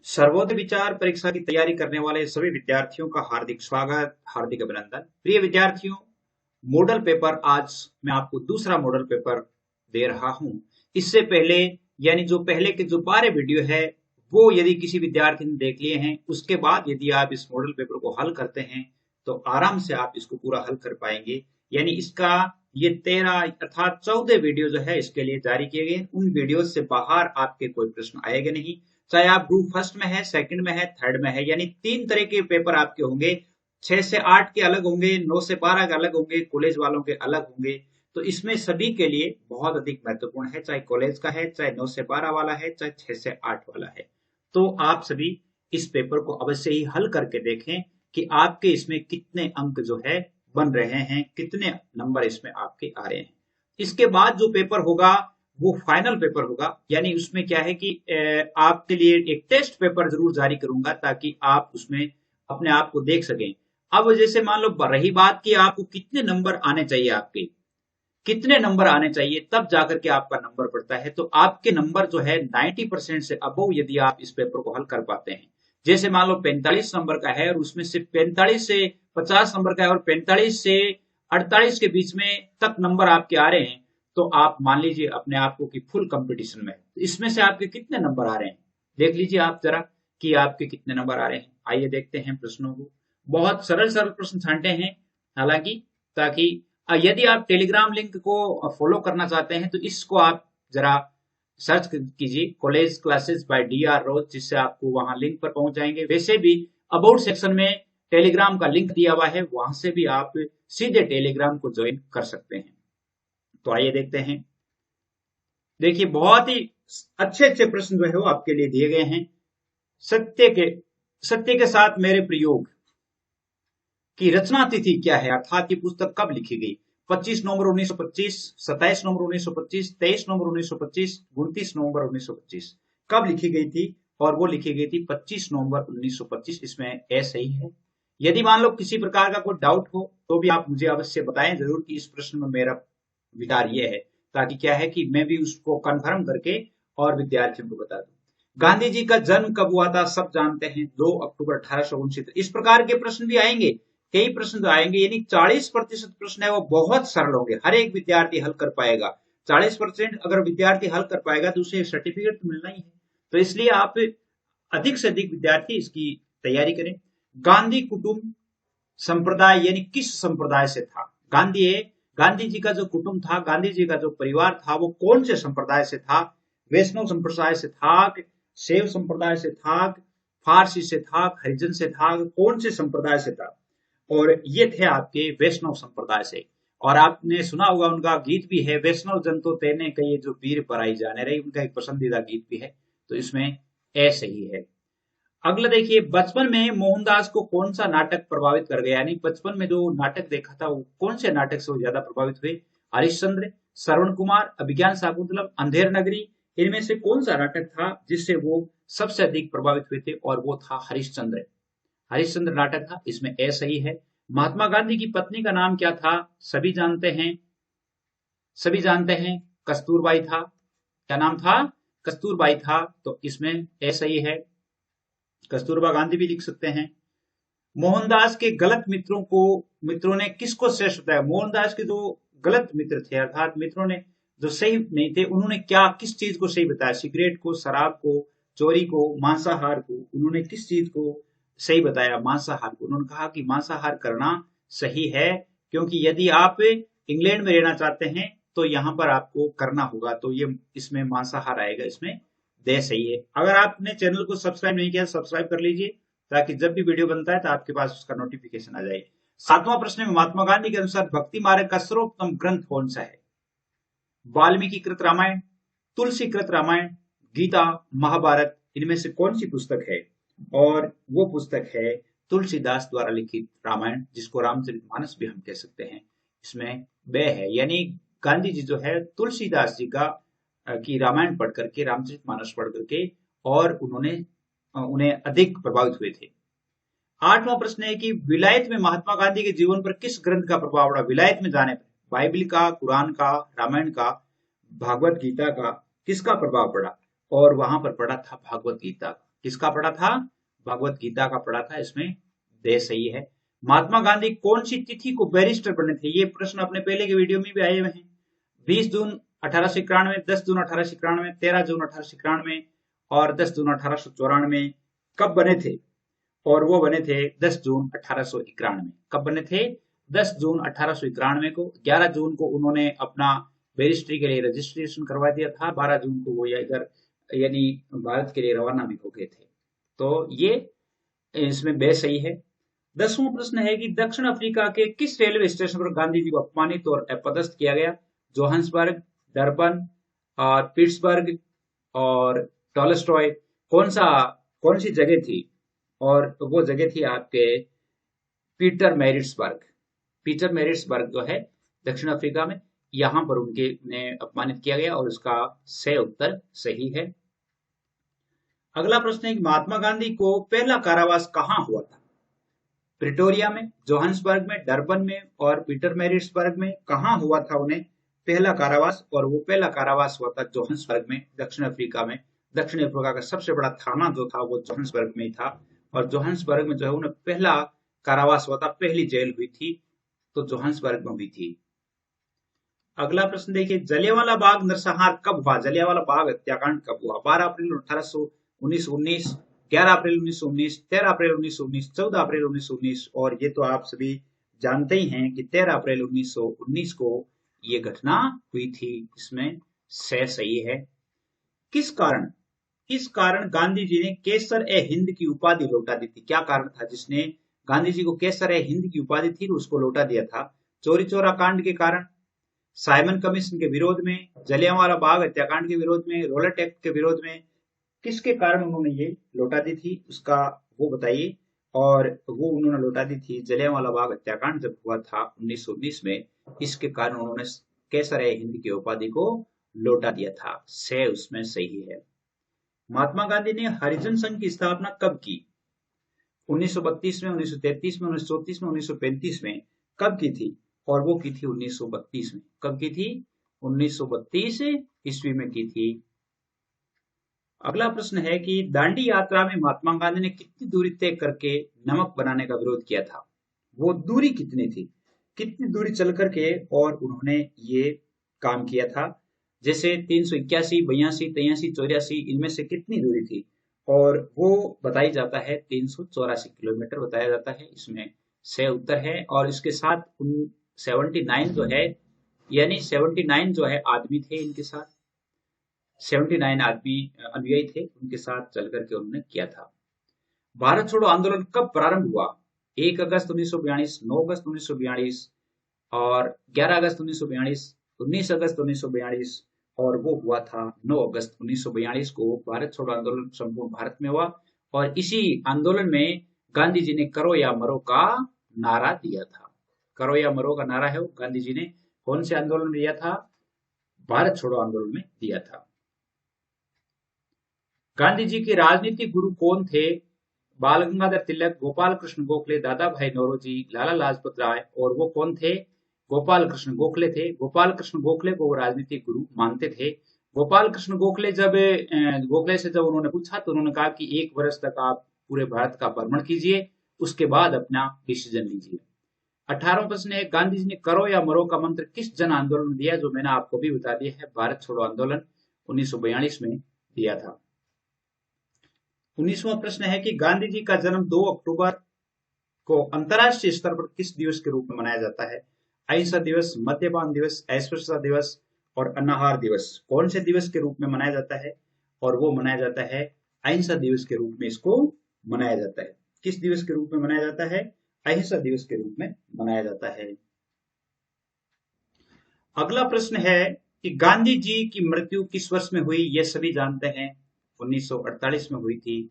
सर्वोदय विचार परीक्षा की तैयारी करने वाले सभी विद्यार्थियों का हार्दिक स्वागत, हार्दिक अभिनंदन। प्रिय विद्यार्थियों, मॉडल पेपर आज मैं आपको दूसरा मॉडल पेपर दे रहा हूं। इससे पहले यानी जो पहले के जो 12 वीडियो है वो यदि किसी विद्यार्थी ने देख लिए हैं, उसके बाद यदि आप इस मॉडल पेपर को हल करते हैं तो आराम से आप इसको पूरा हल कर पाएंगे। यानी इसका ये 13 अर्थात 14 वीडियो जो है इसके लिए जारी किए गए। उन वीडियो से बाहर आपके कोई प्रश्न आएगा नहीं, चाहे आप ग्रुप फर्स्ट में है, सेकंड में है, थर्ड में है, यानी 3 तरह के पेपर आपके होंगे। 6 से 8 के अलग होंगे, 9 से 12 के अलग होंगे, कॉलेज वालों के अलग होंगे। तो इसमें सभी के लिए बहुत अधिक महत्वपूर्ण है, चाहे कॉलेज का है, चाहे 9 से 12 वाला है, चाहे 6 से 8 वाला है। तो आप सभी इस पेपर को अवश्य ही हल करके देखें कि आपके इसमें कितने अंक जो है बन रहे हैं, कितने नंबर इसमें आपके आ रहे हैं। इसके बाद जो पेपर होगा वो फाइनल पेपर होगा, यानी उसमें क्या है कि आपके लिए एक टेस्ट पेपर जरूर जारी करूंगा ताकि आप उसमें अपने आप को देख सकें। अब जैसे मान लो रही बात कि आपको कितने नंबर आने चाहिए, आपके कितने नंबर आने चाहिए तब जाकर के आपका नंबर बढ़ता है, तो आपके नंबर जो है 90% से अबव यदि आप इस पेपर को हल कर पाते हैं। जैसे मान लो 45 नंबर का है और उसमें से 45 से 50 नंबर का है और 45 से 48 के बीच में तक नंबर आपके आ रहे हैं, तो आप मान लीजिए अपने आप को कि फुल कंपटीशन में है। तो इसमें से आपके कितने नंबर आ रहे हैं देख लीजिए आप जरा कि आपके कितने नंबर आ रहे हैं। आइए देखते हैं प्रश्नों को। बहुत सरल सरल प्रश्न छांटे हैं हालांकि, ताकि यदि आप टेलीग्राम लिंक को फॉलो करना चाहते हैं तो इसको आप जरा सर्च कीजिए, कॉलेज क्लासेस बाय DR रोज, जिससे आपको वहां लिंक पर पहुंच जाएंगे। वैसे भी अबाउट सेक्शन में टेलीग्राम का लिंक दिया हुआ है, वहां से भी आप सीधे टेलीग्राम को ज्वाइन कर सकते हैं। तो आइए देखते हैं। देखिए बहुत ही अच्छे अच्छे प्रश्न जो है वो आपके लिए दिए गए हैं। सत्य के सत्य के साथ मेरे प्रयोग की रचना तिथि क्या है, अर्थात ये पुस्तक कब लिखी गई? 25 नवंबर 1925, 27 नवंबर 1925, 23 नवंबर 1925, 29 नवंबर 1925 कब लिखी गई थी? और वो लिखी गई थी 25 नवंबर 1925। इसमें ए सही है। यदि मान लो किसी प्रकार का कोई डाउट हो तो भी आप मुझे अवश्य बताएं जरूर कि इस प्रश्न में मेरा विचार ये है, ताकि क्या है कि मैं भी उसको कंफर्म करके और विद्यार्थियों को बता दूं। गांधी जी का जन्म कब हुआ था? सब जानते हैं, 2 अक्टूबर 1869। इस प्रकार के प्रश्न भी आएंगे, कई प्रश्न जो आएंगे, यानी 40% प्रश्न है वो बहुत सरल होंगे, हर एक विद्यार्थी हल कर पाएगा। 40% अगर विद्यार्थी हल कर पाएगा तो उसे सर्टिफिकेट तो मिलना ही है। तो इसलिए आप अधिक से अधिक विद्यार्थी इसकी तैयारी करें। गांधी कुटुंब संप्रदाय यानी किस संप्रदाय से था? गांधी जी का जो कुटुंब था, गांधी जी का जो परिवार था, वो कौन से संप्रदाय से था? वैष्णव संप्रदाय से था, शैव संप्रदाय से था, फारसी से था, हरिजन से था, कौन से संप्रदाय से था? और ये थे आपके वैष्णव संप्रदाय से। और आपने सुना होगा उनका गीत भी है, वैष्णव जन तो तेने कहिए जो वीर पराई जाने रही, उनका एक पसंदीदा गीत भी है। तो इसमें ए सही है। अगला देखिए, बचपन में मोहनदास को कौन सा नाटक प्रभावित कर गया? यानी बचपन में जो नाटक देखा था वो कौन से नाटक से वो ज्यादा प्रभावित हुए? हरिश्चंद्र, श्रवण कुमार, अभिज्ञान शाकुंतलम, अंधेर नगरी, इनमें से कौन सा नाटक था जिससे वो सबसे अधिक प्रभावित हुए थे? और वो था हरिश्चंद्र। हरिश्चंद्र नाटक था। इसमें ए सही है। महात्मा गांधी की पत्नी का नाम क्या था? सभी जानते हैं, सभी जानते हैं, कस्तूरबाई था। क्या नाम था? कस्तूरबाई था। तो इसमें ए सही है। कस्तूरबा गांधी भी लिख सकते हैं। मोहनदास के गलत मित्रों ने किसको श्रेष्ठ बताया? मोहनदास के जो गलत मित्र थे, अर्थात मित्रों ने जो सही नहीं थे, उन्होंने क्या किस चीज को सही बताया? सिगरेट को, शराब को, चोरी को, मांसाहार को। उन्होंने किस चीज को सही बताया? मांसाहार को। उन्होंने कहा कि मांसाहार करना सही है, क्योंकि यदि आप इंग्लैंड में रहना चाहते हैं तो यहां पर आपको करना होगा। तो ये इसमें मांसाहार आएगा, इसमें दे सही है। अगर आपने चैनल को सब्सक्राइब नहीं किया सब्सक्राइब कर लीजिए, ताकि जब भी वीडियो बनता है तो आपके पास उसका नोटिफिकेशन आ जाए। 7वां प्रश्न में महात्मा गांधी के अनुसार भक्ति मार्ग का सर्वोत्तम ग्रंथ कौन सा है? वाल्मीकि कृत रामायण, तुलसी कृत रामायण, गीता, महाभारत, इनमें से कौन सी पुस्तक है? और वो पुस्तक है तुलसीदास द्वारा लिखित रामायण, जिसको रामचरितमानस भी हम कह सकते हैं। इसमें वे है, यानी गांधी जी जो है तुलसीदास जी का की रामायण पढ़ करके, रामचरितमानस पढ़ करके, और उन्हें अधिक प्रभावित हुए थे। 8वां प्रश्न है कि विलायत में महात्मा गांधी के जीवन पर किस ग्रंथ का प्रभाव पड़ा? विलायत में जाने पर बाइबल का, कुरान का, रामायण का, भागवत गीता का, किसका प्रभाव पड़ा? और वहां पर पड़ा था भागवत गीता का। किसका पढ़ा था? भगवत गीता का पढ़ा था। इसमें दे सही है। महात्मा गांधी कौन सी तिथि को बैरिस्टर बने थे? ये प्रश्न अपने पहले के वीडियो में भी आए हुए हैं। 20 जून 1891, 10 जून 1891, 13 जून 1891 और 10 जून 1894 कब बने थे? और वो बने थे 10 जून 1891। कब बने थे? 10 जून 1891 को। 11 जून को उन्होंने अपना बैरिस्ट्री के लिए रजिस्ट्रेशन करवा दिया था। 12 जून को वो इधर यानी भारत के लिए रवाना भी हो गए थे। तो ये इसमें बे सही है। 10वां प्रश्न है कि दक्षिण अफ्रीका के किस रेलवे स्टेशन पर गांधी जी को अपमानित और अपदस्थ किया गया? जोहान्सबर्ग, डरबन और पिट्सबर्ग और टॉलस्टॉय। कौन सी जगह थी? और वो जगह थी आपके पीटर मैरिट्सबर्ग। पीटर मैरिट्सबर्ग जो है दक्षिण अफ्रीका में, यहां पर उन्हें अपमानित किया गया और उसका सही उत्तर सही है। अगला प्रश्न है कि महात्मा गांधी को पहला कारावास कहां हुआ था? प्रिटोरिया में, जोहान्सबर्ग में, डरबन में और पीटर मैरिट्सबर्ग में। कहां हुआ था उन्हें पहला कारावास? और वो पहला कारावास हुआ था जोहान्सबर्ग में, दक्षिण अफ्रीका में। दक्षिण अफ्रीका का सबसे बड़ा थाना जो था वो जोहान्सबर्ग में ही था। और जोहान्सबर्ग में जो है उन्हें पहला कारावास हुआ था, पहली जेल हुई थी तो जोहान्सबर्ग में हुई थी। अगला प्रश्न देखिए, जलियांवाला बाग नरसंहार कब हुआ? जलियांवाला बाग हत्याकांड कब हुआ? 12 अप्रैल 1919, 11 अप्रैल 1919, 13 अप्रैल 1919, 14 अप्रैल 1919 और ये तो आप सभी जानते ही हैं कि 13 अप्रैल 1919 को ये घटना हुई थी। इसमें सही है। किस कारण गांधी जी ने केसर ए हिंद की उपाधि लौटा दी थी? क्या कारण था जिसने गांधी जी को केसर ए हिंद की उपाधि थी उसको लौटा दिया था? चोरी चोरा कांड के कारण, साइमन कमीशन के विरोध में, जलियांवाला बाग हत्याकांड के विरोध में, रोलेट एक्ट के विरोध में? किसके कारण उन्होंने ये लौटा दी थी उसका वो बताइए। और वो उन्होंने लौटा दी थी जलियांवाला बाग हत्याकांड जब हुआ था 1919 में, इसके कारण उन्होंने केसर ए हिंद की उपाधि को लौटा दिया था। से उसमें सही है। महात्मा गांधी ने हरिजन संघ की स्थापना कब की? 1932 में, 1933 में, 1934 में, 1935 में? कब की थी? और वो की थी 1932 में। कब की थी? 1932 ईस्वी में की थी। अगला प्रश्न है कि दांडी यात्रा में महात्मा गांधी ने कितनी दूरी तय करके नमक बनाने का विरोध किया था? वो दूरी कितनी थी? कितनी दूरी चल करके और उन्होंने ये काम किया था? जैसे 381, 82, 83, 84 इनमें से कितनी दूरी थी? और वो बताई जाता है 384 किलोमीटर बताया जाता है। इसमें से उत्तर है। और इसके साथ 79 जो है, यानी 79 जो है आदमी थे इनके साथ, 79 आदमी अनुयायी थे, उनके साथ चल करके उन्होंने किया था। भारत छोड़ो आंदोलन कब प्रारंभ हुआ? 1 अगस्त 1942, 9 अगस्त 1942 और 11 अगस्त 1942, 19 अगस्त 1942 और वो हुआ था 9 अगस्त 1942 को। भारत छोड़ो आंदोलन संपूर्ण भारत में हुआ और इसी आंदोलन में गांधी जी ने करो या मरो का नारा दिया था। करो या मरो का नारा है वो गांधी जी ने कौन से आंदोलन में दिया था? भारत छोड़ो आंदोलन में दिया था। गांधी जी के राजनीतिक गुरु कौन थे? बाल गंगाधर तिलक, गोपाल कृष्ण गोखले, दादा भाई नौरोजी, लाला लाजपत राय और वो कौन थे? गोपाल कृष्ण गोखले थे। गोपाल कृष्ण गोखले को वो राजनीतिक गुरु मानते थे। गोपाल कृष्ण गोखले से जब उन्होंने पूछा तो उन्होंने कहा कि 1 वर्ष तक आप पूरे भारत का भ्रमण कीजिए, उसके बाद अपना डिसीजन लीजिए। 18वां प्रश्न है, गांधी जी ने करो या मरो का मंत्र किस जन आंदोलन में दिया? जो मैंने आपको भी बता दिया है, भारत छोड़ो आंदोलन 1942 में दिया था। 19वां प्रश्न है कि गांधी जी का जन्म 2 अक्टूबर को अंतर्राष्ट्रीय स्तर पर किस दिवस के रूप में मनाया जाता है? अहिंसा दिवस, मद्यपान दिवस, अस्पृश्यता दिवस और अनाहार दिवस। कौन से दिवस के रूप में मनाया जाता है? और वो मनाया जाता है अहिंसा दिवस के रूप में इसको मनाया जाता है। किस दिवस के रूप में मनाया जाता है? अहिंसा दिवस के रूप में मनाया जाता है। अगला प्रश्न है कि गांधी जी की मृत्यु किस वर्ष में हुई? ये सभी जानते हैं, 1948 में हुई थी,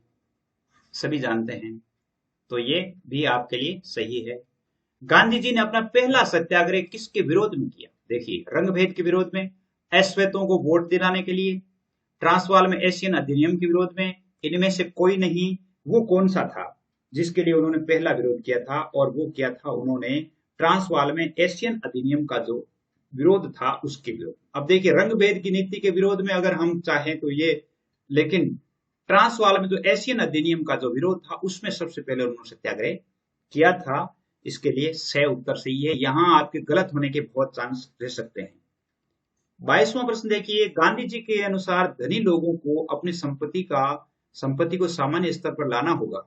सभी जानते हैं। तो ये भी आपके लिए सही है। गांधी जी ने अपना पहला सत्याग्रह किसके विरोध में किया? देखिए, रंगभेद के विरोध में, अश्वेतों को वोट दिलाने के लिए, ट्रांसवाल में एशियन अधिनियम के विरोध में, इनमें से कोई नहीं। वो कौन सा था जिसके लिए उन्होंने पहला विरोध किया था? और वो किया था उन्होंने ट्रांसवाल में एशियन अधिनियम का जो विरोध था उसके विरोध। अब देखिए, रंगभेद की नीति के विरोध में अगर हम चाहें तो ये, लेकिन ट्रांसवाल में जो एशियन अधिनियम का जो विरोध था उसमें सबसे पहले उन्होंने सत्याग्रह किया था। इसके लिए सही उत्तर सही है। यहां आपके गलत होने के बहुत चांस रह सकते हैं। 22वां प्रश्न देखिए, गांधी जी के अनुसार धनी लोगों को अपनी संपत्ति को सामान्य स्तर पर लाना होगा।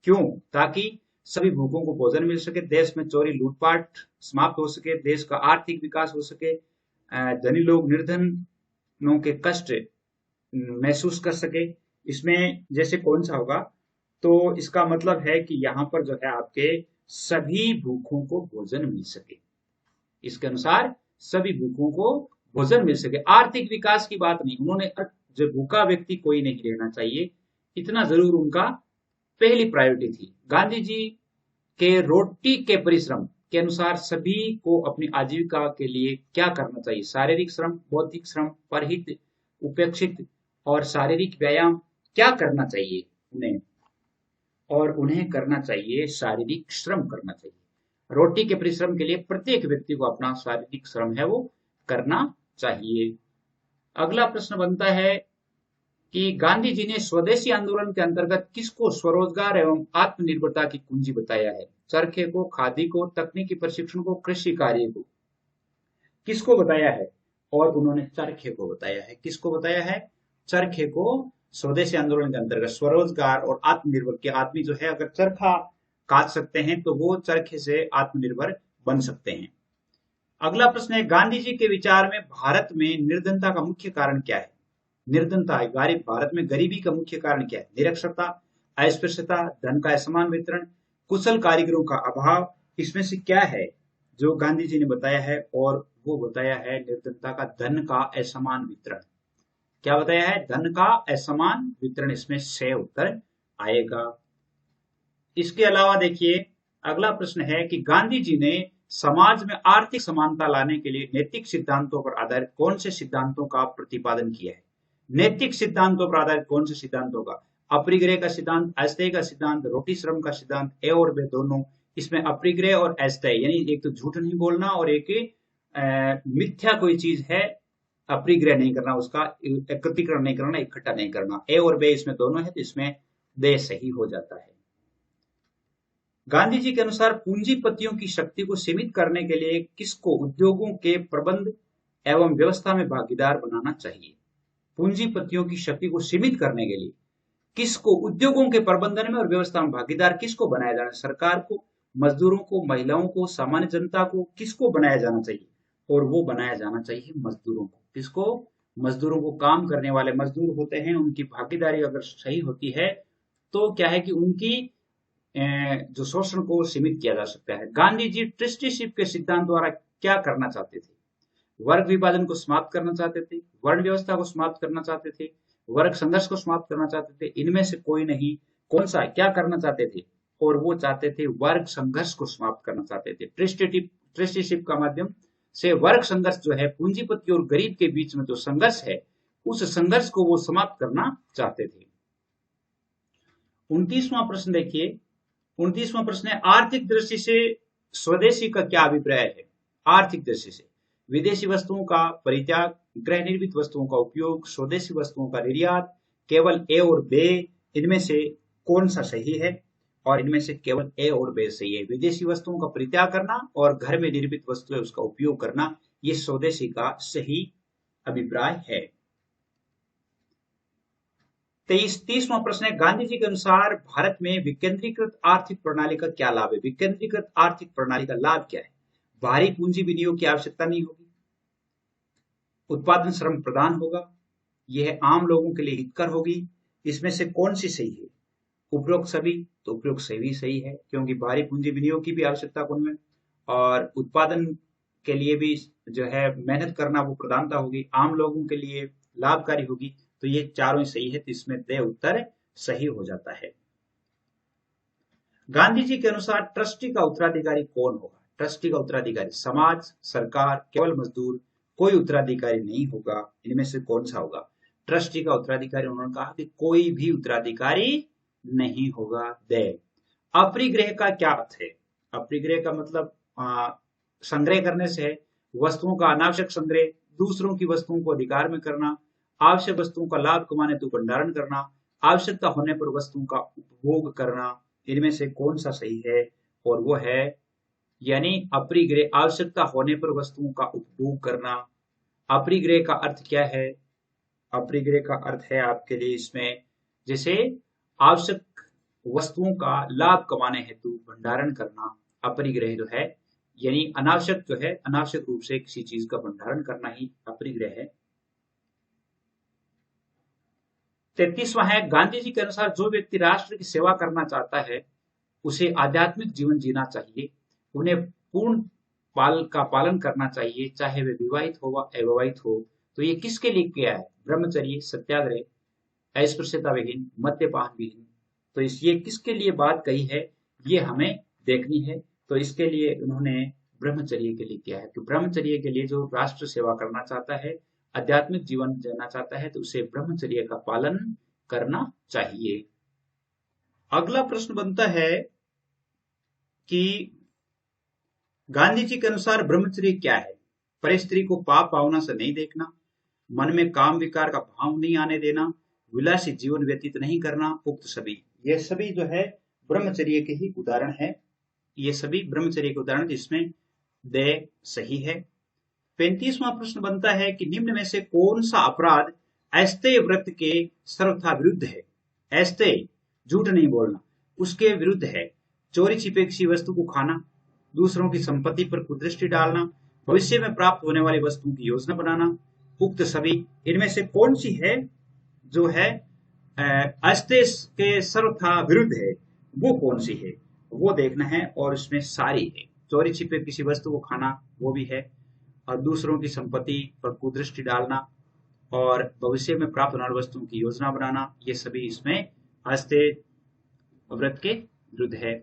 क्यों? ताकि सभी भूखों को भोजन मिल सके, देश में चोरी लूटपाट समाप्त हो सके, देश का आर्थिक विकास हो सके, धनी लोग निर्धनों के कष्ट महसूस कर सके। इसमें जैसे कौन सा होगा? तो इसका मतलब है कि यहाँ पर जो है आपके सभी भूखों को भोजन मिल सके। इसके अनुसार सभी भूखों को भोजन मिल सके। आर्थिक विकास की बात नहीं, उन्होंने जो भूखा व्यक्ति कोई नहीं रहना चाहिए, इतना जरूर उनका पहली प्रायोरिटी थी। गांधी जी के रोटी के परिश्रम के अनुसार सभी को अपनी आजीविका के लिए क्या करना चाहिए? शारीरिक श्रम, बौद्धिक श्रम, परहित, उपेक्षित और शारीरिक व्यायाम क्या करना चाहिए उन्हें? और उन्हें करना चाहिए शारीरिक श्रम करना चाहिए। रोटी के परिश्रम के लिए प्रत्येक व्यक्ति को अपना शारीरिक श्रम है वो करना चाहिए। अगला प्रश्न बनता है कि गांधी जी ने स्वदेशी आंदोलन के अंतर्गत किसको स्वरोजगार एवं आत्मनिर्भरता की कुंजी बताया है? चरखे को, खादी को, तकनीकी प्रशिक्षण को, कृषि कार्य को? किसको बताया है? और उन्होंने चरखे को बताया है। किसको बताया है? चरखे को स्वदेशी आंदोलन के अंतर्गत स्वरोजगार और आत्मनिर्भर के आदमी जो है अगर चरखा काट सकते हैं तो वो चरखे से आत्मनिर्भर बन सकते हैं। अगला प्रश्न है, गांधी जी के विचार में भारत में निर्धनता का मुख्य कारण क्या है? निर्धनता भारत में गरीबी का मुख्य कारण क्या है? निरक्षरता, अस्पृश्यता, धन का असमान वितरण, कुशल कारीगरों का अभाव। इसमें से क्या है जो गांधी जी ने बताया है? और वो बताया है निर्धनता का धन का असमान वितरण। क्या बताया है? धन का असमान वितरण। इसमें सही उत्तर आएगा। इसके अलावा देखिए अगला प्रश्न है कि गांधी जी ने समाज में आर्थिक समानता लाने के लिए नैतिक सिद्धांतों पर आधारित कौन से सिद्धांतों का प्रतिपादन किया है? नैतिक सिद्धांतों पर आधारित कौन से सिद्धांतों का? अपरिग्रह का सिद्धांत, अस्थेय का सिद्धांत, रोटी श्रम का सिद्धांत, ए और बे दोनों। इसमें अपरिग्रह और अस्थेय यानी एक तो झूठ नहीं बोलना और एक मिथ्या कोई चीज है, अपरिग्रह नहीं करना, उसका एकत्रीकरण नहीं करना, इकट्ठा नहीं करना। ए और बे इसमें दोनों है तो इसमें दे सही हो जाता है। गांधी जी के अनुसार पूंजीपतियों की शक्ति को सीमित करने के लिए किसको उद्योगों के प्रबंध एवं व्यवस्था में भागीदार बनाना चाहिए? पूंजीपतियों की शक्ति को सीमित करने के लिए किसको उद्योगों के प्रबंधन में और व्यवस्था में भागीदार किसको बनाया जाना? सरकार को, मजदूरों को, महिलाओं को, सामान्य जनता को? किसको बनाया जाना चाहिए? और वो बनाया जाना चाहिए मजदूरों को। किसको? मजदूरों को। काम करने वाले मजदूर होते हैं, उनकी भागीदारी अगर सही होती है तो क्या है कि उनकी जो शोषण को सीमित किया जा सकता है। गांधी जी ट्रस्टीशिप के सिद्धांत द्वारा क्या करना चाहते थे? वर्ग विभाजन को समाप्त करना चाहते थे, वर्ण व्यवस्था को समाप्त करना चाहते थे, वर्ग संघर्ष को समाप्त करना चाहते थे। इनमें से कोई नहीं। कौन सा? क्या करना चाहते थे? और वो चाहते थे वर्ग संघर्ष को समाप्त करना चाहते थे। ट्रस्टीशिप का माध्यम से वर्ग संघर्ष जो है, पूंजीपति और गरीब के बीच में जो संघर्ष है, उस संघर्ष को वो समाप्त करना चाहते थे। 29वां प्रश्न देखिए। 29वां प्रश्न है, आर्थिक दृष्टि से स्वदेशी का क्या अभिप्राय है? आर्थिक दृष्टि से विदेशी वस्तुओं का परित्याग, गृह निर्मित वस्तुओं का उपयोग, स्वदेशी वस्तुओं का निर्यात। केवल ए और बे इनमें से कौन सा सही है? और इनमें से केवल ए और बे सही है। विदेशी वस्तुओं का परित्याग करना और घर में निर्मित वस्तुएं उसका उपयोग करना, ये स्वदेशी का सही अभिप्राय है। 30वां प्रश्न है, गांधी जी के अनुसार भारत में विकेंद्रीकृत आर्थिक प्रणाली का क्या लाभ है? विकेंद्रीकृत आर्थिक प्रणाली का लाभ क्या है? भारी पूंजी विनियोग की आवश्यकता नहीं होगी, उत्पादन श्रम प्रदान होगा, यह आम लोगों के लिए हितकर होगी। इसमें से कौन सी सही है? उपरोक्त सभी। तो उपरोक्त सभी सही है, क्योंकि भारी पूंजी विनियोग की भी आवश्यकता कौन में, और उत्पादन के लिए भी जो है मेहनत करना वो प्रधानता होगी, आम लोगों के लिए लाभकारी होगी। तो ये चारों ही सही है, तो इसमें दे उत्तर सही हो जाता है। गांधी जी के अनुसार ट्रस्टी का उत्तराधिकारी कौन होगा? ट्रस्टी का उत्तराधिकारी समाज, सरकार, केवल मजदूर? कोई उत्तराधिकारी नहीं होगा। इनमें से कौन सा होगा? ट्रस्टी का उत्तराधिकारी उन्होंने कहा कि कोई भी उत्तराधिकारी नहीं होगा। दे। अपरिग्रह का क्या अर्थ है? अपरिग्रह का मतलब संग्रह करने से है, वस्तुओं का अनावश्यक संग्रह, दूसरों की वस्तुओं को अधिकार में करना, आवश्यक वस्तुओं का लाभ कमाने तो भंडारण करना, आवश्यकता होने पर वस्तुओं का उपभोग करना, इनमें से कौन सा सही है? और वो है यानी अपरिग्रह, आवश्यकता होने पर वस्तुओं का उपभोग करना। अपरिग्रह का अर्थ क्या है? अपरिग्रह का अर्थ है आपके लिए इसमें जैसे आवश्यक वस्तुओं का लाभ कमाने हेतु भंडारण करना, अपरिग्रह जो है यानी अनावश्यक जो है, अनावश्यक रूप से किसी चीज का भंडारण करना ही अपरिग्रह है। 33वां है, गांधी जी के अनुसार जो व्यक्ति राष्ट्र की सेवा करना चाहता है उसे आध्यात्मिक जीवन जीना चाहिए, उन्हें पूर्ण पालन करना चाहिए, चाहे वे विवाहित हो व अविवाहित हो। तो ये किसके लिए किया है? ब्रह्मचर्य, सत्याग्रह, अस्पृश्यता विहीन, मद्यपान विहीन। तो ये किसके लिए बात कही है ये हमें देखनी है। तो इसके लिए उन्होंने ब्रह्मचर्य के लिए किया है। तो ब्रह्मचर्य के लिए जो राष्ट्र सेवा करना चाहता है, आध्यात्मिक जीवन जीना चाहता है, तो उसे ब्रह्मचर्य का पालन करना चाहिए। अगला प्रश्न बनता है कि गांधी जी के अनुसार ब्रह्मचर्य क्या है? पर स्त्री को पाप भावना से नहीं देखना, मन में काम विकार का भाव नहीं आने देना, विलासी जीवन व्यतीत नहीं करना, उक्त सभी, ये सभी जो है ब्रह्मचर्य के ही उदाहरण है। ये सभी ब्रह्मचर्य के उदाहरण जिसमें दे सही है। 35वां प्रश्न बनता है कि निम्न में से कौन सा अपराध ऐस्तेय व्रत के सर्वथा विरुद्ध है? ऐस्तेय, झूठ नहीं बोलना, उसके विरुद्ध है। चोरी छिपे किसी वस्तु को खाना, दूसरों की संपत्ति पर कुदृष्टि डालना, भविष्य में प्राप्त होने वाली वस्तुओं की योजना बनाना, उक्त सभी, इनमें से कौन सी है जो है ऐस्तेय के सर्वथा विरुद्ध है? वो कौन सी है वो देखना है। और इसमें सारी है। चोरी छिपे किसी वस्तु को खाना वो भी है, और दूसरों की संपत्ति पर कुदृष्टि डालना, और भविष्य में प्राप्त होने वाली वस्तुओं की योजना बनाना, ये सभी इसमें ऐस्तेय व्रत के विरुद्ध है।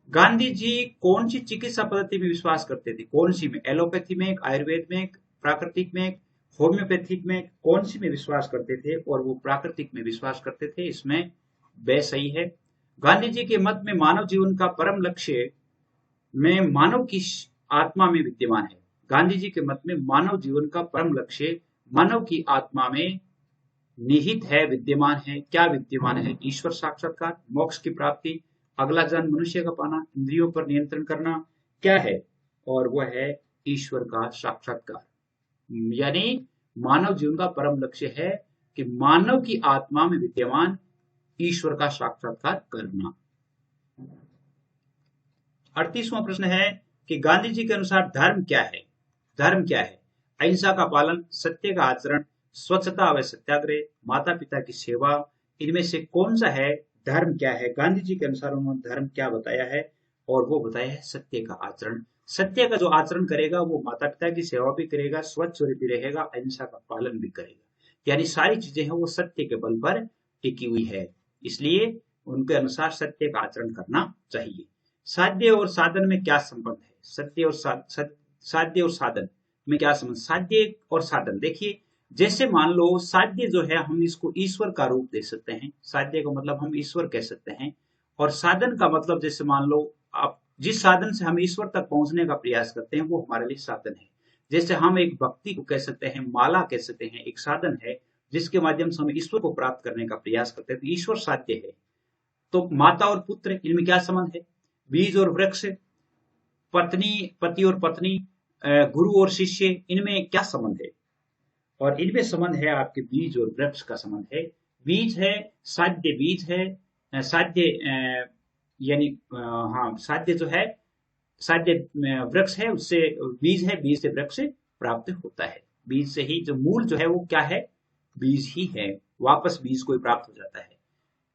गांधी जी कौन सी चिकित्सा पद्धति में विश्वास करते थे? कौन सी में? एलोपैथी में, आयुर्वेद में, प्राकृतिक में, होम्योपैथिक में, कौन सी में विश्वास करते थे? और वो प्राकृतिक में विश्वास करते थे। इसमें बे सही है। गांधी जी के मत में मानव जीवन का परम लक्ष्य में मानव की आत्मा में विद्यमान है। गांधी जी के मत में मानव जीवन का परम लक्ष्य मानव की आत्मा में निहित है, विद्यमान है। क्या विद्यमान है? ईश्वर साक्षात्कार, मोक्ष की प्राप्ति, अगला जन्म मनुष्य का पाना, इंद्रियों पर नियंत्रण करना, क्या है? और वह है ईश्वर का साक्षात्कार। यानी मानव जीवन का परम लक्ष्य है कि मानव की आत्मा में विद्यमान ईश्वर का साक्षात्कार करना। 38वां प्रश्न है कि गांधी जी के अनुसार धर्म क्या है? धर्म क्या है? अहिंसा का पालन, सत्य का आचरण, स्वच्छता व सत्याग्रह, माता पिता की सेवा, इनमें से कौन सा है? धर्म क्या है? गांधी जी के अनुसार उन्होंने धर्म क्या बताया है? और वो बताया है सत्य का आचरण। सत्य का जो आचरण करेगा वो माता पिता की सेवा भी करेगा, स्वच्छ भी रहेगा, अहिंसा का पालन भी करेगा। यानी सारी चीजें हैं वो सत्य के बल पर टिकी हुई है, इसलिए उनके अनुसार सत्य का आचरण करना चाहिए। साध्य और साधन में क्या संबंध है? साध्य और साधन में क्या संबंध? साध्य और साधन, देखिए जैसे मान लो साध्य जो है हम इसको ईश्वर का रूप दे सकते हैं, साध्य का मतलब हम ईश्वर कह सकते हैं। और साधन का मतलब जैसे मान लो आप जिस साधन से हम ईश्वर तक पहुंचने का प्रयास करते हैं वो हमारे लिए साधन है। जैसे हम एक भक्ति को कह सकते हैं, माला कह सकते हैं, एक साधन है जिसके माध्यम से हम ईश्वर को प्राप्त करने का प्रयास करते हैं, तो ईश्वर साध्य है। तो माता और पुत्र, इनमें क्या संबंध है? बीज और वृक्ष, पति और पत्नी, गुरु और शिष्य, इनमें क्या संबंध है? और इनमें संबंध है आपके बीज और वृक्ष का संबंध है। बीज है साध्य, बीज है साध्य, यानी हाँ साध्य जो है साध्य वृक्ष है, उससे बीज है, बीज से वृक्ष प्राप्त होता है। बीज से ही जो मूल जो है वो क्या है? बीज ही है, वापस बीज को प्राप्त हो जाता है।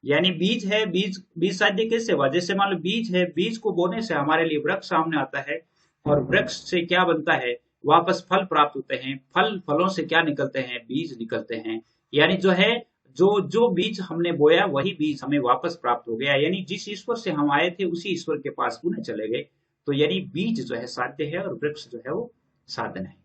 यानी बीज है, बीज साध्य कैसे हुआ? जैसे मान लो बीज है, बीज को बोने से हमारे लिए वृक्ष सामने आता है, और वृक्ष से क्या बनता है? वापस फल प्राप्त होते हैं, फलों से क्या निकलते हैं? बीज निकलते हैं। यानी जो है जो बीज हमने बोया वही बीज हमें वापस प्राप्त हो गया, यानी जिस ईश्वर से हम आए थे उसी ईश्वर के पास पुनः चले गए। तो यानी बीज जो है साध्य है और वृक्ष जो है वो साधन है।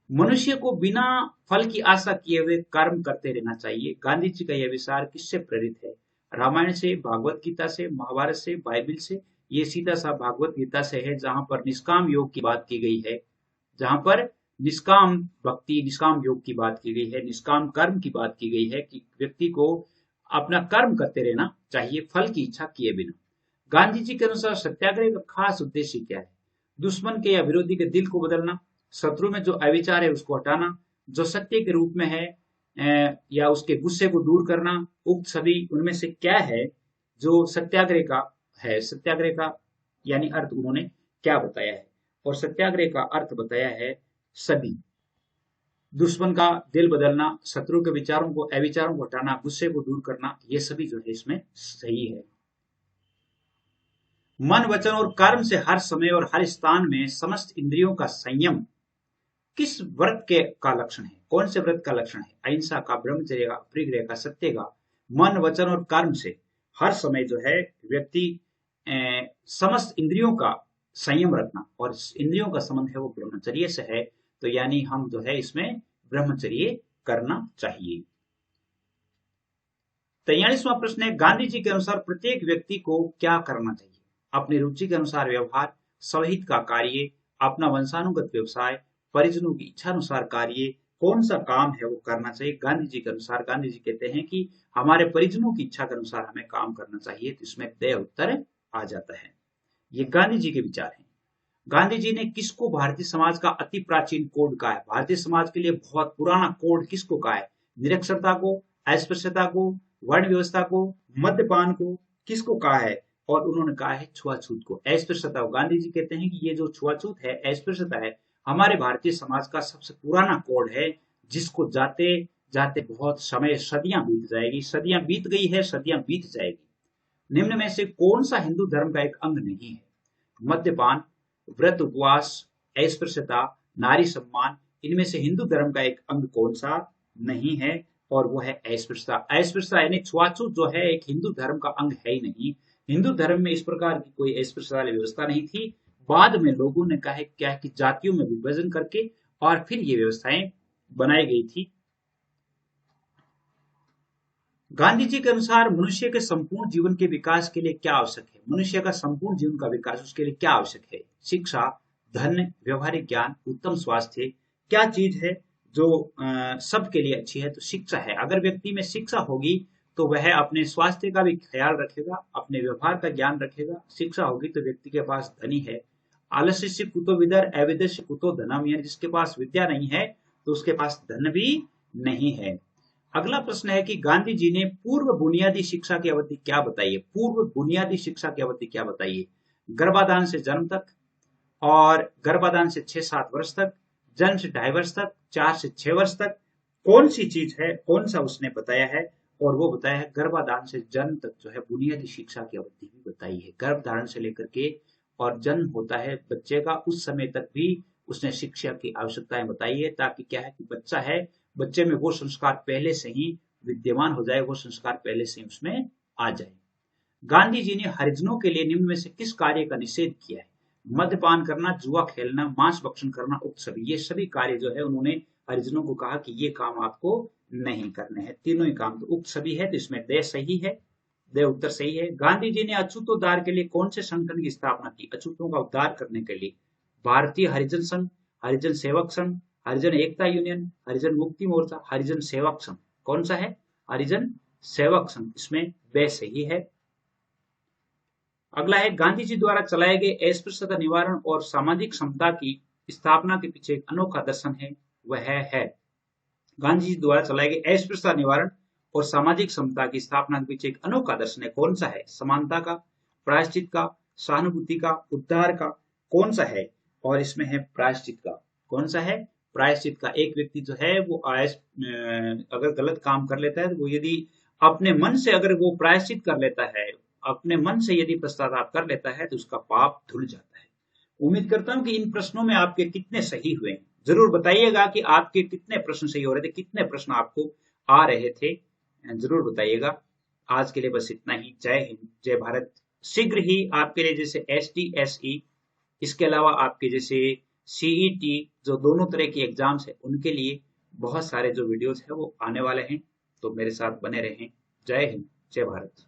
मनुष्य को बिना फल की आशा किए हुए कर्म करते रहना चाहिए। गांधी जी का यह विचार किससे प्रेरित है? रामायण से, भागवत गीता से, महाभारत से, बाइबिल से? ये सीधा सा भागवत गीता से है, जहां पर निष्काम योग की बात की गई है, जहां पर निष्काम भक्ति, निष्काम योग की बात की गई है, निष्काम कर्म की बात की गई है कि व्यक्ति को अपना कर्म करते रहना चाहिए, फल की इच्छा किए बिना। गांधी जी के अनुसार सत्याग्रह का खास उद्देश्य क्या है? दुश्मन के या विरोधी के दिल को बदलना, शत्रु में जो अविचार है उसको हटाना, जो सत्य के रूप में है या उसके गुस्से को दूर करना। उक्त सभी उनमें से क्या है जो सत्याग्रह का है? सत्याग्रह का यानी अर्थ उन्होंने क्या बताया है? और सत्याग्रह का अर्थ बताया है सभी। दुश्मन का दिल बदलना, शत्रु के विचारों को अविचारों को हटाना, गुस्से को दूर करना, ये सभी जो है इसमें सही है। मन, वचन और कर्म से हर समय और हर स्थान में समस्त इंद्रियों का संयम किस व्रत के का लक्षण है? कौन से व्रत का लक्षण है? अहिंसा का, ब्रह्मचर्य का, परिग्रह का, सत्य का। मन, वचन और कर्म से हर समय जो है व्यक्ति समस्त इंद्रियों का संयम रखना, और इंद्रियों का संबंध है वो ब्रह्मचर्य से है, तो यानी हम जो है इसमें ब्रह्मचर्य करना चाहिए। 43वां प्रश्न है, गांधी जी के अनुसार प्रत्येक व्यक्ति को क्या करना चाहिए? अपनी रुचि के अनुसार व्यवहार, स्वहित का कार्य, अपना वंशानुगत व्यवसाय, परिजनों की इच्छा अनुसार कार्य, कौन सा काम है वो करना चाहिए? गांधी जी के अनुसार गांधी जी कहते हैं कि हमारे परिजनों की इच्छा के अनुसार हमें काम करना चाहिए, तो इसमें तय उत्तर आ जाता है। ये गांधी जी के विचार हैं। गांधी जी ने किसको भारतीय समाज का अति प्राचीन कोड कहा है? भारतीय समाज के लिए बहुत पुराना कोड किसको कहा है? निरक्षरता को, अस्पृश्यता को, वर्ण व्यवस्था को, मद्यपान को, किसको कहा है? और उन्होंने कहा है छुआछूत को, अस्पृश्यता को। गांधी जी कहते हैं कि ये जो छुआछूत है, अस्पृश्यता है, हमारे भारतीय समाज का सबसे पुराना कोड है, जिसको जाते जाते बहुत समय, सदियां बीत जाएगी, सदियां बीत गई है, सदियां बीत जाएगी। निम्न में से कौन सा हिंदू धर्म का एक अंग नहीं है? मद्यपान, व्रत उपवास, अस्पृश्यता, नारी सम्मान, इनमें से हिंदू धर्म का एक अंग कौन सा नहीं है? और वो है अस्पृश्यता। अस्पृश्यता यानी छुआछूत जो है एक हिंदू धर्म का अंग है ही नहीं। हिंदू धर्म में इस प्रकार की कोई अस्पृश्यता वाली व्यवस्था नहीं थी। बाद में लोगों ने कहा क्या कि जातियों में विभाजन करके और फिर ये व्यवस्थाएं बनाई गई थी। गांधी जी के अनुसार मनुष्य के संपूर्ण जीवन के विकास के लिए क्या आवश्यक है? मनुष्य का संपूर्ण जीवन का विकास, उसके लिए क्या आवश्यक है? शिक्षा, धन, व्यवहारिक ज्ञान, उत्तम स्वास्थ्य। क्या चीज है जो सबके लिए अच्छी है? तो शिक्षा है। अगर व्यक्ति में शिक्षा होगी तो वह अपने स्वास्थ्य का भी ख्याल रखेगा, अपने व्यवहार का ज्ञान रखेगा। शिक्षा होगी तो व्यक्ति के पास धनी है। आलस्य कुतो विदर अविद्य कुतो धनम, यानी जिसके पास विद्या नहीं है तो उसके पास धन भी नहीं है। अगला प्रश्न है कि गांधी जी ने पूर्व बुनियादी शिक्षा की अवधि क्या बताई है? पूर्व बुनियादी शिक्षा की अवधि क्या बताई है? गर्भाधान से जन्म तक, और गर्भाधान से 6-7 वर्ष तक, जन्म से 2.5 वर्ष तक, 4 से 6 वर्ष तक। कौन सी चीज है, कौन सा उसने बताया है? और वो बताया है गर्भाधान से जन्म तक जो है बुनियादी शिक्षा की अवधि भी बताई है। गर्भधारण से लेकर के और जन्म होता है बच्चे का, उस समय तक भी उसने शिक्षा की आवश्यकताएं बताई है, ताकि क्या है कि बच्चा है, बच्चे में वो संस्कार पहले से ही विद्यमान हो जाए, वो संस्कार पहले से उसमें आ जाए। गांधी जी ने हरिजनों के लिए निम्न में से किस कार्य का निषेध किया है? मद्यपान करना, जुआ खेलना, मांस भक्षण करना, उक्त सभी। ये सभी कार्य जो है उन्होंने हरिजनों को कहा कि ये काम आपको नहीं करने हैं। तीनों ही काम तो उक्त सभी है, तो इसमें दे सही है, दे उत्तर सही है। गांधी जी ने अछूतोद्धार के लिए कौन से संगठन की स्थापना की? अछूतों का उद्धार करने के लिए भारतीय हरिजन संघ, हरिजन सेवक संघ, हरिजन एकता यूनियन, हरिजन मुक्ति मोर्चा, हरिजन सेवक संघ। कौन सा है? हरिजन सेवक संघ, इसमें बे सही है। अगला है, गांधी जी द्वारा चलाए गए अस्पृश्यता निवारण और सामाजिक समता की स्थापना के पीछे एक अनोखा दर्शन है, वह है। गांधी जी द्वारा चलाए गए अस्पृश्यता निवारण और सामाजिक समता की स्थापना के पीछे एक अनोखा दर्शन है, कौन सा है? समानता का, प्रायश्चित का, सहानुभूति का, उद्धार का, कौन सा है? और इसमें है प्रायश्चित का। कौन सा है? प्रायश्चित का। एक व्यक्ति जो है वो अगर गलत काम कर लेता है तो वो यदि अपने मन से अगर वो प्रायश्चित कर लेता है, अपने मन से यदि पश्चाताप कर लेता है तो उसका पाप धुल जाता है। उम्मीद करता हूं कि इन प्रश्नों में आपके कितने सही हुए। जरूर बताइएगा कि आपके कितने प्रश्न सही हो रहे थे, कितने प्रश्न आपको आ रहे थे, जरूर बताइएगा। आज के लिए बस इतना ही। जय हिंद, जय भारत। शीघ्र ही आपके लिए जैसे STSE, इसके अलावा आपके जैसे CET, जो दोनों तरह की एग्जाम्स है, उनके लिए बहुत सारे जो वीडियोस है वो आने वाले हैं, तो मेरे साथ बने रहें। जय हिंद, जय भारत।